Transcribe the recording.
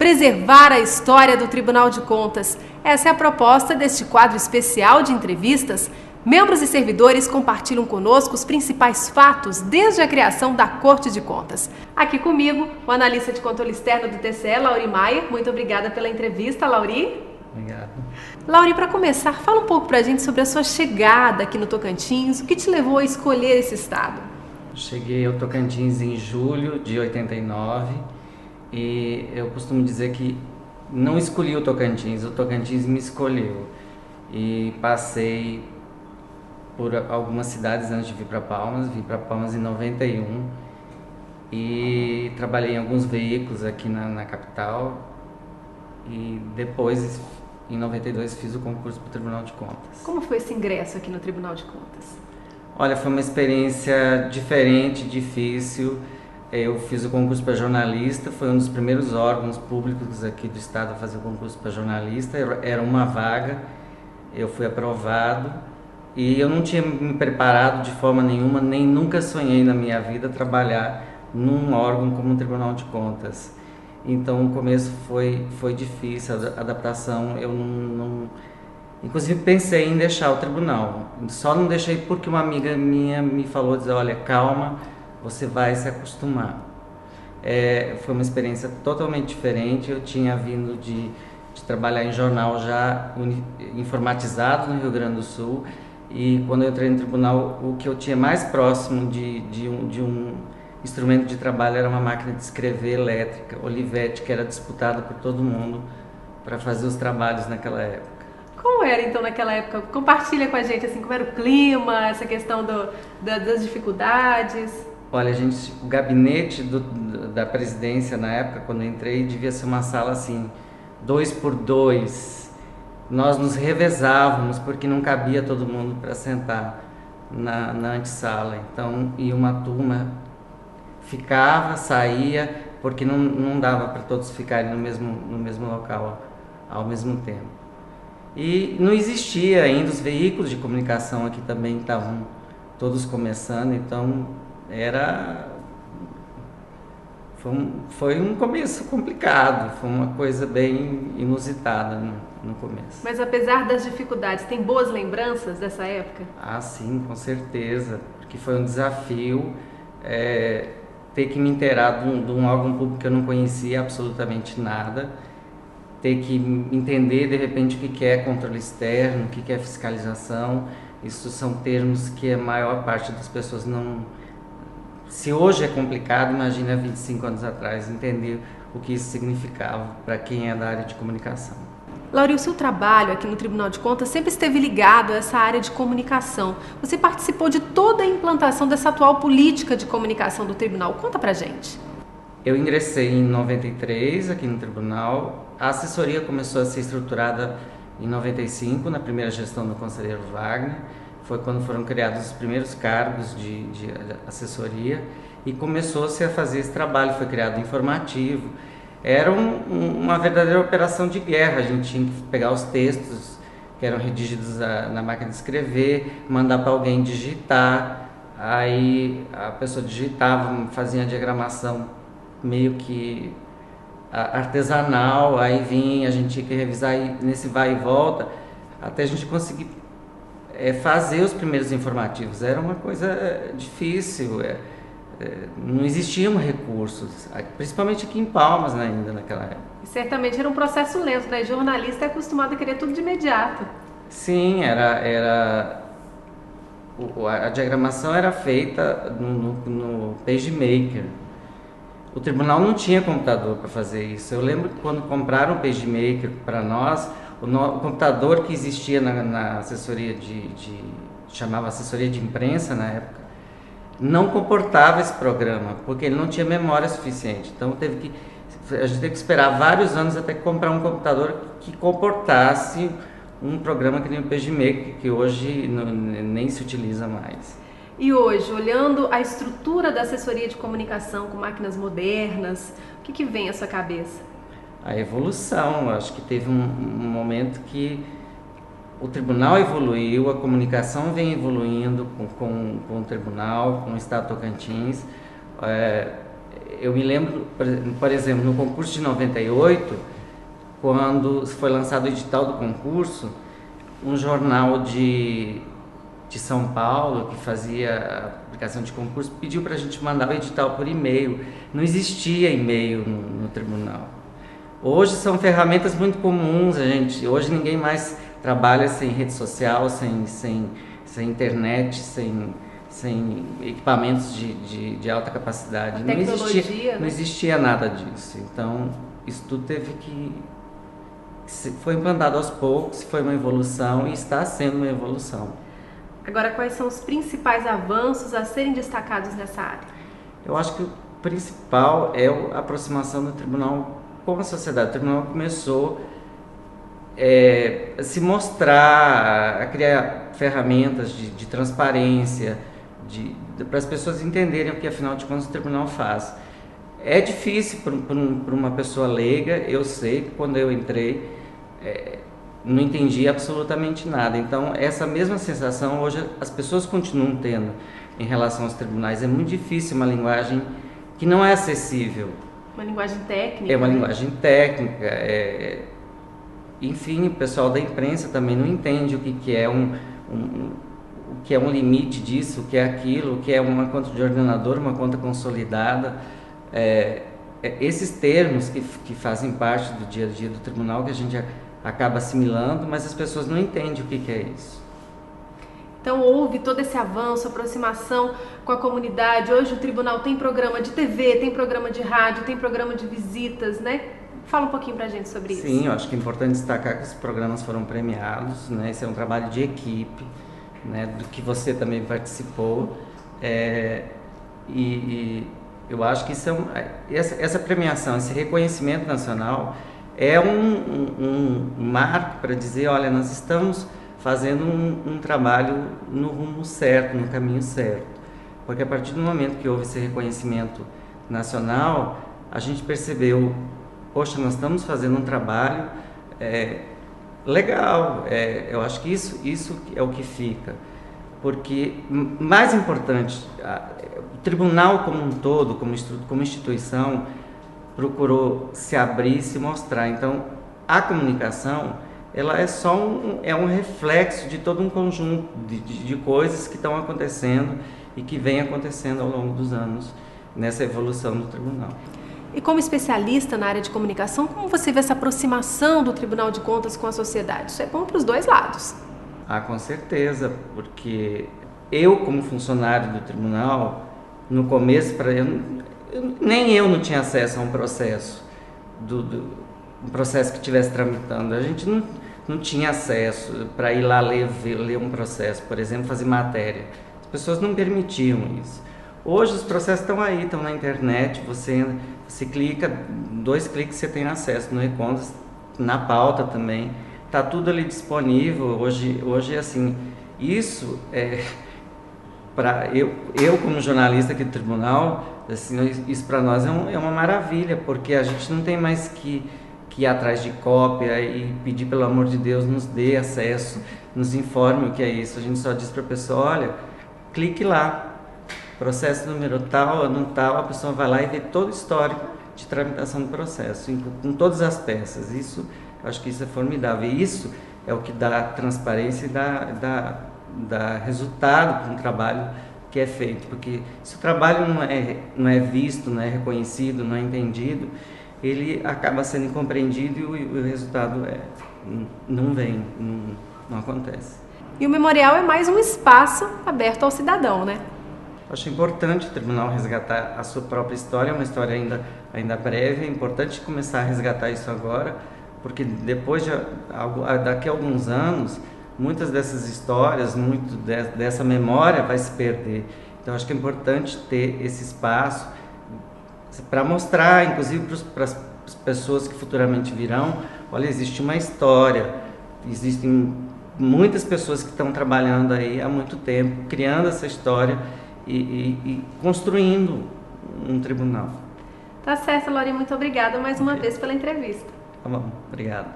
preservar a história do Tribunal de Contas. Essa é a proposta deste quadro especial de entrevistas. Membros e servidores compartilham conosco os principais fatos desde a criação da Corte de Contas. Aqui comigo, o analista de controle externo do TCE, Lauri Maier. Muito obrigada pela entrevista, Lauri. Obrigado. Lauri, para começar, fala um pouco para a gente sobre a sua chegada aqui no Tocantins. O que te levou a escolher esse estado? Cheguei ao Tocantins em julho de 89 e eu costumo dizer que não escolhi o Tocantins me escolheu. E passei por algumas cidades antes de vir para Palmas. Vim para Palmas em 91 e trabalhei em alguns veículos aqui na capital. E depois, em 92, fiz o concurso para o Tribunal de Contas. Como foi esse ingresso aqui no Tribunal de Contas? Olha, foi uma experiência diferente, difícil. Eu fiz o concurso para jornalista, foi um dos primeiros órgãos públicos aqui do estado a fazer o concurso para jornalista. Era uma vaga, eu fui aprovado e eu não tinha me preparado de forma nenhuma, nem nunca sonhei na minha vida trabalhar num órgão como o Tribunal de Contas. Então o começo foi difícil, a adaptação. Eu não inclusive pensei em deixar o tribunal, só não deixei porque uma amiga minha me falou, dizer, olha, calma, você vai se acostumar. Foi uma experiência totalmente diferente. Eu tinha vindo de trabalhar em jornal já informatizado no Rio Grande do Sul, e quando eu entrei no tribunal, o que eu tinha mais próximo de um instrumento de trabalho era uma máquina de escrever elétrica, Olivetti, que era disputada por todo mundo para fazer os trabalhos naquela época. Como era então naquela época? Compartilha com a gente assim, como era o clima, essa questão das dificuldades. Olha, o gabinete da presidência na época, quando eu entrei, devia ser uma sala assim, 2x2. Nós nos revezávamos porque não cabia todo mundo para sentar na antessala. Então, ia uma turma, ficava, saía, porque não dava para todos ficarem no mesmo local ao mesmo tempo. E não existia ainda, os veículos de comunicação aqui também estavam todos começando, então foi um começo complicado, foi uma coisa bem inusitada no começo. Mas apesar das dificuldades, tem boas lembranças dessa época? Ah, sim, com certeza, porque foi um desafio ter que me inteirar de um órgão público que eu não conhecia absolutamente nada, ter que entender de repente o que é controle externo, o que é fiscalização. Isso são termos que a maior parte das pessoas não... Se hoje é complicado, imagina 25 anos atrás, entender o que isso significava para quem é da área de comunicação. Lauri, o seu trabalho aqui no Tribunal de Contas sempre esteve ligado a essa área de comunicação. Você participou de toda a implantação dessa atual política de comunicação do Tribunal. Conta pra gente. Eu ingressei em 93 aqui no Tribunal. A assessoria começou a ser estruturada em 95, na primeira gestão do conselheiro Wagner. Foi quando foram criados os primeiros cargos de assessoria e começou-se a fazer esse trabalho. Foi criado informativo. Era uma verdadeira operação de guerra. A gente tinha que pegar os textos que eram redigidos na máquina de escrever, mandar para alguém digitar. Aí a pessoa digitava, fazia a diagramação meio que artesanal, aí vinha, a gente tinha que revisar nesse vai e volta, até a gente conseguir fazer os primeiros informativos. Era uma coisa difícil, não existiam recursos, principalmente aqui em Palmas ainda naquela época. E certamente era um processo lento, né? Jornalista é acostumado a querer tudo de imediato. Sim, a diagramação era feita no PageMaker. O tribunal não tinha computador para fazer isso. Eu lembro que quando compraram o PageMaker para nós, o computador que existia na assessoria chamava assessoria de imprensa na época, não comportava esse programa, porque ele não tinha memória suficiente. Então a gente teve que esperar vários anos até comprar um computador que comportasse um programa que nem o PageMaker, que hoje nem se utiliza mais. E hoje, olhando a estrutura da assessoria de comunicação com máquinas modernas, o que vem à sua cabeça? A evolução. Acho que teve um momento que o tribunal evoluiu, a comunicação vem evoluindo com o tribunal, com o Estado Tocantins. eu me lembro, por exemplo, no concurso de 98, quando foi lançado o edital do concurso, um jornal de São Paulo, que fazia a aplicação de concurso, pediu para a gente mandar o edital por e-mail. Não existia e-mail no tribunal. Hoje são ferramentas muito comuns, hoje ninguém mais trabalha sem rede social, sem internet, sem equipamentos de alta capacidade. Não existia nada disso. Então, isso tudo foi implantado aos poucos, foi uma evolução e está sendo uma evolução. Agora, quais são os principais avanços a serem destacados nessa área? Eu acho que o principal é a aproximação do tribunal com a sociedade. O tribunal começou a se mostrar, a criar ferramentas de transparência, para as pessoas entenderem o que, afinal de contas, o tribunal faz. É difícil para uma pessoa leiga, eu sei que quando eu entrei, não entendi absolutamente nada. Então, essa mesma sensação hoje as pessoas continuam tendo em relação aos tribunais. É muito difícil, uma linguagem que não é acessível. Uma linguagem técnica. É uma linguagem técnica. Enfim, o pessoal da imprensa também não entende o que é o que é um limite disso, o que é aquilo, o que é uma conta de ordenador, uma conta consolidada. Esses termos que fazem parte do dia a dia do tribunal, que a gente acaba assimilando, mas as pessoas não entendem o que é isso. Então houve todo esse avanço, aproximação com a comunidade. Hoje o tribunal tem programa de TV, tem programa de rádio, tem programa de visitas, né? Fala um pouquinho pra gente sobre isso. Sim, eu acho que é importante destacar que os programas foram premiados, né? Esse é um trabalho de equipe, né? Do que você também participou. E eu acho que essa premiação, esse reconhecimento nacional é um marco para dizer, olha, nós estamos fazendo um trabalho no rumo certo, no caminho certo. Porque a partir do momento que houve esse reconhecimento nacional, a gente percebeu, poxa, nós estamos fazendo um trabalho legal. Eu acho que isso é o que fica. Porque, mais importante, o tribunal como um todo, como instituição, procurou se abrir e se mostrar. Então, a comunicação, ela é só um reflexo de todo um conjunto de coisas que estão acontecendo e que vem acontecendo ao longo dos anos nessa evolução do tribunal. E como especialista na área de comunicação, como você vê essa aproximação do Tribunal de Contas com a sociedade? Isso é bom para os dois lados. Ah, com certeza, porque eu, como funcionário do tribunal, no começo, nem eu não tinha acesso a um processo, um processo que estivesse tramitando. A gente não tinha acesso para ir lá ler um processo, por exemplo, fazer matéria. As pessoas não permitiam isso. Hoje os processos estão aí, estão na internet, você clica, 2 cliques você tem acesso no e-contas, na pauta também, está tudo ali disponível. Hoje assim, isso eu como jornalista aqui do tribunal, assim, isso para nós é uma maravilha, porque a gente não tem mais que ir atrás de cópia e pedir, pelo amor de Deus, nos dê acesso, nos informe o que é isso. A gente só diz para a pessoa, olha, clique lá, processo número tal, ano tal, a pessoa vai lá e vê todo o histórico de tramitação do processo, com todas as peças. Eu acho que isso é formidável. E isso é o que dá transparência e dá resultado para um trabalho que é feito. Porque se o trabalho não é visto, não é reconhecido, não é entendido, ele acaba sendo incompreendido e o resultado não vem, não acontece. E o memorial é mais um espaço aberto ao cidadão, né? Acho importante o tribunal resgatar a sua própria história, uma história ainda breve. É importante começar a resgatar isso agora, porque daqui a alguns anos, muitas dessas histórias, muito dessa memória vai se perder. Então, acho que é importante ter esse espaço para mostrar, inclusive para as pessoas que futuramente virão, olha, existe uma história, existem muitas pessoas que estão trabalhando aí há muito tempo, criando essa história e construindo um tribunal. Tá certo, Laurinha, muito obrigada mais uma vez pela entrevista. Tá bom, obrigado.